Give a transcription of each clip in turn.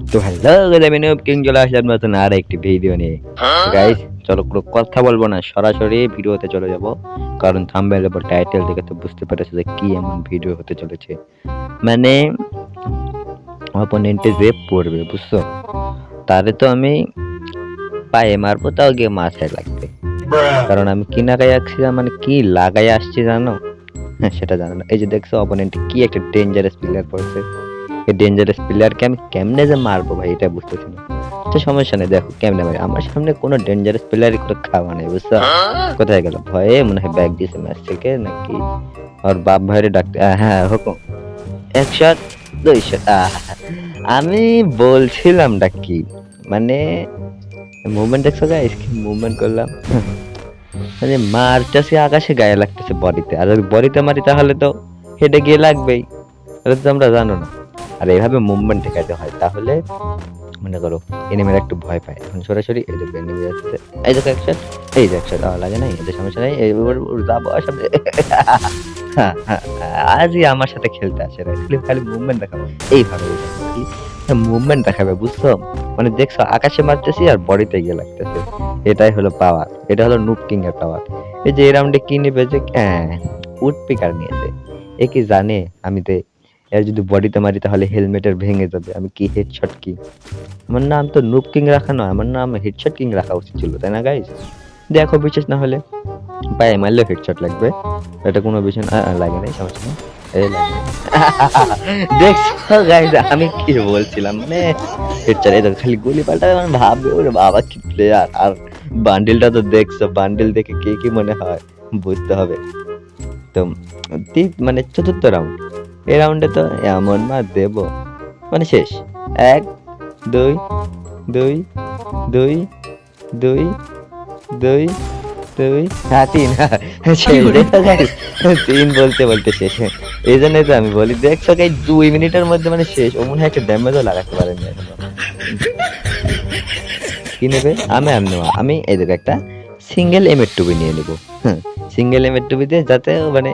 তো hello guys, আমি নব কিং চলে আসলাম নতুন আর একটি ভিডিও নিয়ে। গাইস চলো কোনো কথা বলবো না, সরাসরি ভিডিওতে চলে যাব, কারণ থাম্বনেল এবং টাইটেল দেখে তো বুঝতে পেরেছো যে কি এমন ভিডিও হতে চলেছে। মানে অপোনেন্টে যে পড়বে বুঝছো, তারে তো আমি পায়ে মারবো, তাও গিয়ে মাথায় লাগবে। কারণ আমি কি লাগাই আসছি, মানে কি লাগাই আসছি জানো? হ্যাঁ সেটা জানো না। এই যে দেখছো অপোনেন্টে কি একটা ডেঞ্জারাস প্লেয়ার পড়ছে, এই ডেঞ্জারাস প্লেয়ারকে আমি কেমনে যে মারবো ভাই, এটা বুঝতেছি না। তো সমস্যা নেই, দেখো কেমনে মারি। আমার সামনে কোনো ডেঞ্জারাস প্লেয়ারই করে খাওয়া নেই বুঝছো। কোথায় গেল? ভয়ে মনে হয় ব্যাগ দিয়েছে ম্যাচ থেকে নাকি ওর বাপ ভাইরে ডাকতে। হ্যাঁ হুকুম, এক শট, দুই শট। আমি বলছিলাম কি, মানে মুভমেন্ট দেখছো গাইস, কি মুভমেন্ট করলাম। মানে মারতেছি আকাশে, গায়ে লাগতেছে বডিতে, আর যদি বডিতে মারি তাহলে তো হেডে গিয়ে লাগবেই, এটা তো তোমরা জানো না। আর এইভাবে মুভমেন্ট ঠেকাতে হয়, তাহলে মনে করো এনিমিরা একটু ভয় পায়। এখন সরাসরি এই দেখো এনিমি যাচ্ছে, এই দেখো একশট, এই যে একশট লাগে নাই, এদের সমস্যা নাই, এইবার যাবো সামনে। আজই আমার সাথে খেলতে আসে না, খালি খালি মুভমেন্ট দেখাবো। এইভাবে মুভমেন্ট দেখাবে বুঝছো। মানে দেখছো আকাশে মারতেছি আর বডিতে গিয়ে লাগতেছে, এটাই হলো পাওয়ার, এটা হলো নুব কিং এর পাওয়ার। এই যে এই রাউন্ডে কি নেবে যে উড পিকার নিয়েছে, এ কি জানে আমি তো এর যদি বডিতে মারি তাহলে হেলমেটের ভেঙে যাবে। আমি কি হেডশট কি, আমার নাম তো নুব কিং রাখা নয়, আমার নাম হেডশট কিং রাখা উচিত ছিল, তাই না গাইস? দেখো বিশেষ না হলে পায়ে মারলেও হেডশট লাগবে, এটা কোনো বিষয় না। লাগে নাই, সমস্যা নেই, এই লাগে নাই। দেখছো গাইস আমি কি বলছিলাম, মানে হেডশট, এই দেখো খালি গুলি পাল্টাবে, মানে ভাববে ওরে বাবা কি প্লেয়ার। আর বান্ডিলটা তো দেখছো, বান্ডিল দেখে কে কি মনে হয় বুঝতে হবে। তো মানে চতুর্থ রাউন্ড, এই রাউন্ডে তো এমন মার দেব, মানে শেষ। এক, দুই, দুই, দুই, দুই, দুই, দুই, তিন। শেষ দেখো গাইস, তিন বলতে বলতে শেষ। এই জন্যই তো আমি বলি, দেখছো গাইস 2 মিনিটের মধ্যে মানে শেষ। ও মনে হয় একটা ড্যামেজও লাগাতে পারেনি এখনো। কি নেবে? আমি এই দেখো একটা সিঙ্গেল এমের টুবি নিয়ে নিবো। সিঙ্গেল এমের টুবি দিয়ে যাতে মানে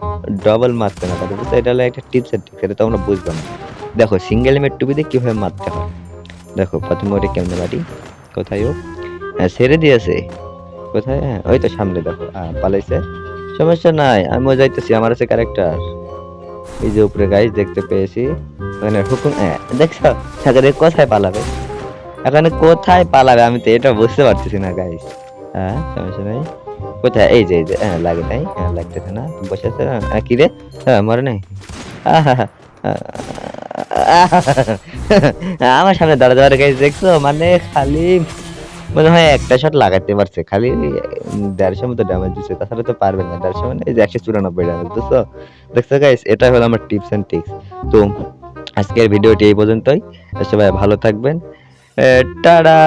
ডবল মারতে না পারে বুঝছো। এটা হলো একটা টিপস এন্ড ট্রিক্স, এটা তো আমরা বুঝবো না। দেখো সিঙ্গেল এমের টুবি দিয়ে কিভাবে মারতে হয়, দেখো প্রথমে ওটা কেমনে মারি। কোথায় ও? ছেড়ে দিয়েছে কোথায়? ওই তো সামনে দেখো, পালাইছে। সমস্যা নাই, আমিও যাইতেছি, আমার আছে ক্যারেক্টার। এই যে উপরে গাইস দেখতে পেয়েছি, মানে হুকুম। দেখছো সাগরে কোথায় পালাবে, এখানে কোথায় পালাবে, আমি তো এটা বুঝতে পারতেছি না গাইস। সমস্যা নাই, কোথায়? এই যে এই যে, লাগে নাই, লাগতেছে না, বসে আছে। কি রে? মরে নাই। আহা, আমার সামনে দাঁড়া দাঁড়া গাইস, দেখছো মানে খালি মনে হয় একটা শট লাগাতে পারছে, খালি 150 মতো ড্যামেজ দিচ্ছে, তাছাড়া তো পারবে না। 150 মানে এই যে 194 ড্যামেজ, বুঝছো? দেখছো গাইস, এটা হলো আমার টিপস এন্ড ট্রিক্স। তো আজকের ভিডিওটি এই পর্যন্তই, সবাই ভালো থাকবেন, টাটা।